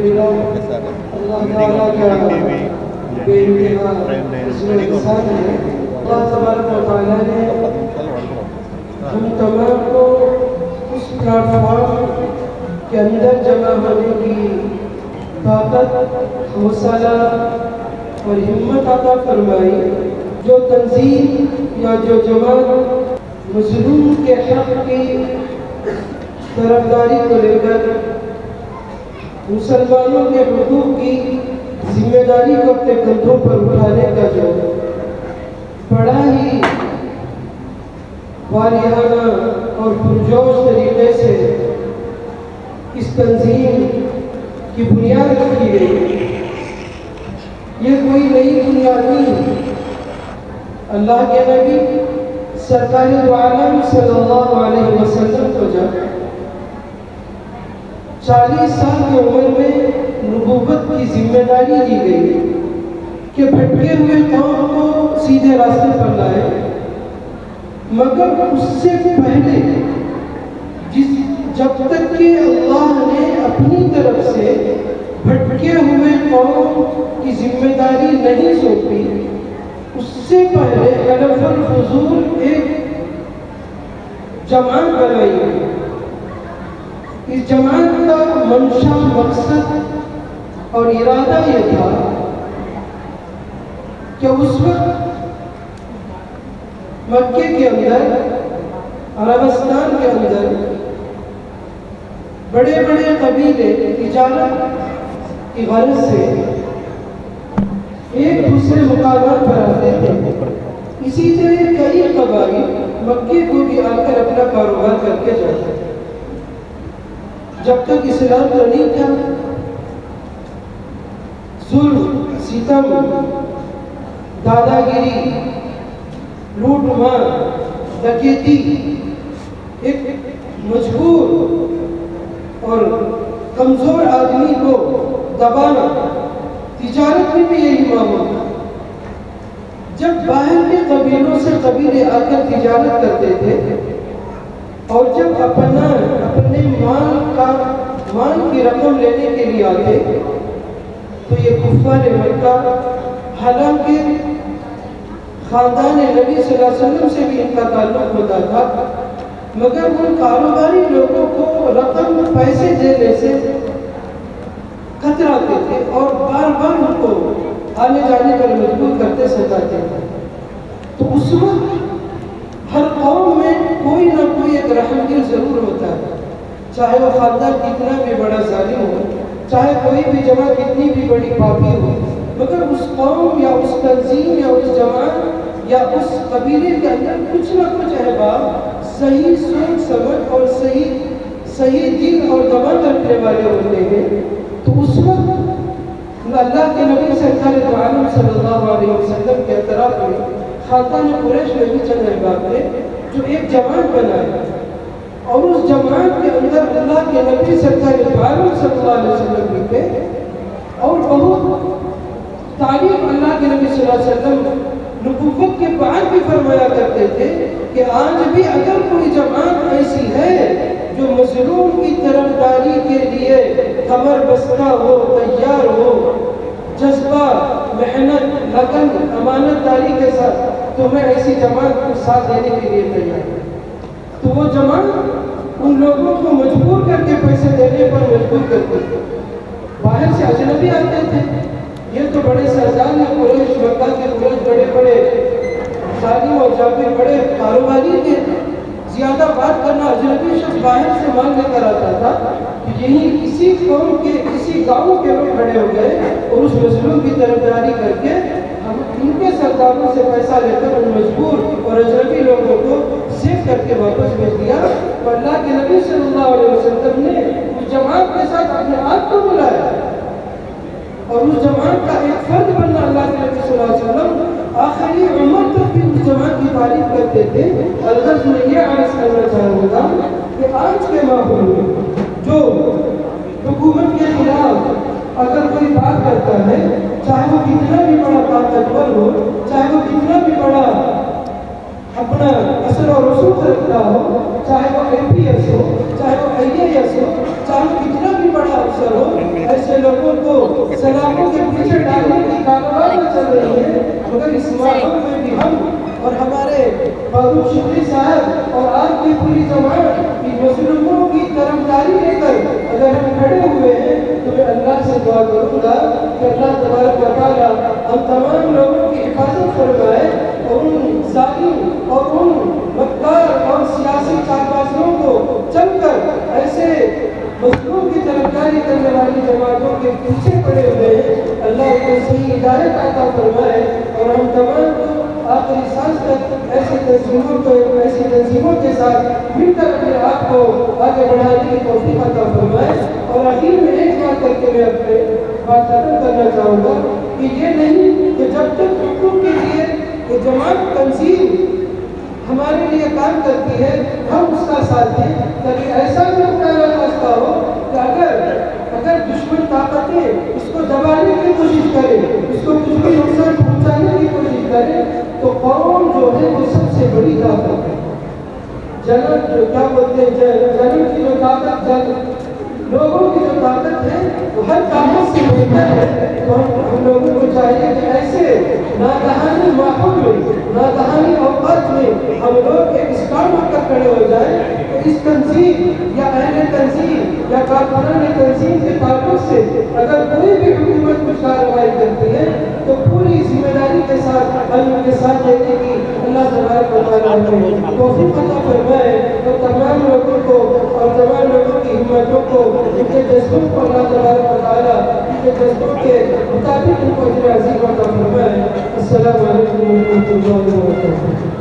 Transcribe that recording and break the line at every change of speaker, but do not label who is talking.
اللہ تعالیٰ کا بے انتہا حسن و احسان ہے۔ اللہ تبارک و تعالیٰ نے ہم تمام کو اس پلیٹ فارم کے اندر جمع ہونے کی طاقت، حوصلہ اور ہمت عطا فرمائی۔ جو تنظیم یا جو جماعت مظلوم کے حق کی طرفداری کو لے کر مسلمانوں کے حقوق کی ذمہ داری کو اپنے کندھوں پر اٹھانے کا جو بڑا ہی واریانہ اور پرجوش طریقے سے اس تنظیم کی بنیاد رکھی گئی، یہ کوئی نئی بنیاد نہیں۔ اللہ کے نبی سرکار دو عالم صلی اللہ علیہ وسلم کو جب 40 سال کی عمر میں نبوت کی ذمہ داری دی گئی کہ بھٹکے ہوئے قوم کو سیدھے راستے پر لائے، مگر اس سے پہلے جب تک کہ اللہ نے اپنی طرف سے بھٹکے ہوئے قوم کی ذمہ داری نہیں سونپی، اس سے پہلے حلف الفضول ایک جماعت بنائی گئی۔ اس جماعت کا منشا، مقصد اور ارادہ یہ تھا کہ اس وقت مکے کے اندر، عربستان کے اندر بڑے بڑے قبیلے تجارت کی غرض سے ایک دوسرے مقامات پر آتے تھے۔ اسی طرح کئی قبائل مکے کو بھی آ کر اپنا کاروبار کر کے جاتے تھے۔ جب تک اسلام تو نہیں تھا، ظلم، ستم، دادا گیری، لوٹ مار، ڈکیتی، ایک مجبور اور کمزور آدمی کو دبانا، تجارت میں بھی یہی معاملہ تھا۔ جب باہر کے قبیلوں سے قبیلے آ کر تجارت کرتے تھے اور جب اپنے مال کی رقم لینے کے لیے آتے تو یہ کفار مکہ، حالانکہ خاندان نبی صلی اللہ علیہ وسلم سے بھی ان کا تعلق ہوتا تھا، مگر ان کاروباری لوگوں کو رقم، پیسے دینے سے کتراتے تھے اور بار بار ان کو آنے جانے پر مجبور کرتے ستاتے تھے۔ تو اس وقت ہر قوم میں کوئی نہ کوئی ایک رحمدل ضرور ہوتا ہے، چاہے وہ خاندان کتنا بھی بڑا ظالم ہو، چاہے کوئی بھی جماعت کتنی بھی بڑی پاپی ہو، مگر اس قوم یا اس تنظیم یا اس جماعت یا اس قبیلے کے اندر کچھ نہ کچھ احباب صحیح سوچ سمجھ اور صحیح دل اور دماغ رکھنے والے ہوتے ہیں۔ تو اس وقت اللہ کے نبی سرکار دو عالم صلی اللہ علیہ وسلم کے اطراف میں خاندان قریش میں بھی چند احباب تھے جو ایک جماعت بنائے، اور اس جماعت کے اندر اللہ کے نبی سرکار دو عالم صلی اللہ علیہ وسلم بھی تھے، اور بہت تعلیم اللہ کے نبی صلی اللہ علیہ وسلم نبوت کے بعد بھی فرمایا کرتے تھے کہ آج بھی اگر کوئی جماعت ایسی ہے جو مظلوم کی طرفداری کے لیے کمر بستہ ہو، تیار ہو، جذبہ، محنت، لگن، امانت داری کے ساتھ، تو میں ایسی جماعت کو ساتھ دینے کے لیے تیار ہوں۔ تو وہ جماعت ان لوگوں کو مجبور کر کے پیسے دینے پر مجبور کرتی تھی۔ باہر سے اجنبی آتے تھے، یہ تو بڑے سردار ہیں قریش، مکہ کے قریش بڑے بڑے ظالم اور جابر، بڑے کاروباری تھے، زیادہ بات کرنا، اجنبی شخص باہر سے مال لے کر آتا تھا، تو یہی کسی قوم کے کسی گاؤں کے لوگ کھڑے ہو گئے اور اس مظلوم کی طرفداری کر کے ہم ان کے سرداروں سے پیسہ لے کر ان مجبور اور اجنبی لوگوں کو سیف کر کے واپس بھیج دیا۔ تو اللہ کے نبی صلی اللہ علیہ وسلم نے اس جماعت کے ساتھ اپنے آپ کو بلایا اور اس جماعت کا ایک فرد بننا۔ اللہ کے نبی صلی اللہ علیہ وسلم آخری عمر تک بھی اس جماعت کی تعریف کرتے تھے۔ الغرض میں یہ عرض کرنا چاہوں گا کہ آج کے ماحول میں جو حکومت کے خلاف اگر کوئی بات کرتا ہے، چاہے وہ کتنا بھی بڑا طاقتور ہو، چاہے وہ کتنا بھی بڑا اپنا اثر اور رسوخ رکھتا ہو، چاہے وہ ایم پی ایس ہو، چاہے وہ آئی اے ایس ہو، چاہے وہ کتنا بھی بڑا افسر ہو، ایسے لوگ دعا کروں گا کہ اللہ تبارک و تعالیٰ ہم تمام لوگوں کی حفاظت فرمائے اور ان ظالم اور ان مکار اور سیاسی چالبازوں کو چل کر ایسے مظلوم کی طرفداری کرنے والی جماعتوں کے پیچھے پڑے ہوئے ہیں، اللہ کو صحیح ہدایت عطا فرمائے اور ہم تمام کو آخری سانس تک ایسی تنظیموں کے ساتھ مل کر اپنے آپ کو آگے بڑھانے کی توفیق عطا فرمائے۔ اور آخر میں ایک بات کر کے میں اپنے بات ختم کرنا چاہوں گا کہ یہ نہیں کہ جب تک حقوق کے لیے یہ جماعت تنظیم ہمارے لیے کام کرتی ہے ہم اس کا ساتھ دیں، تاکہ ایسا بھی راستہ ہو کہ اگر دشمن طاقتیں اس کو دبانے کی کوشش کرے، اس کو کچھ بھی نقصان پہنچانے کی کوشش کرے، تو قوم جو ہے وہ سب سے بڑی طاقت ہے۔ جنم کیا بولتے ہیں، جنم کی جو طاقت لوگوں کی جو طاقت ہے وہ ہر طاقت سے بہتر ہے۔ تو ہم لوگوں کو چاہیے کہ ایسے ناگہانی ماحول میں، ناگہانی اوقات میں ہم لوگ ایک اسٹارٹ ہو کر کھڑے ہو جائیں تو اس تنظیم یا اہل تنظیم یا کارکنان تنظیم کے تعلق سے اگر کوئی بھی حکومت کچھ کارروائی کرتی ہے تو پوری ذمہ داری کے ساتھ علم کے ساتھ دینے کی اللہ تبارک و تعالیٰ ہمیں توفیق عطا فرمائے اور تمام لوگوں کو اور تمام لوگوں کی ہمتوں کو، ان کے جذبوں کو اللہ تبارک و تعالیٰ ان کے جذبوں کے مطابق ان کو اجر عظیم عطا فرمائے۔ السلام علیکم ورحمۃ اللہ وبرکاتہ۔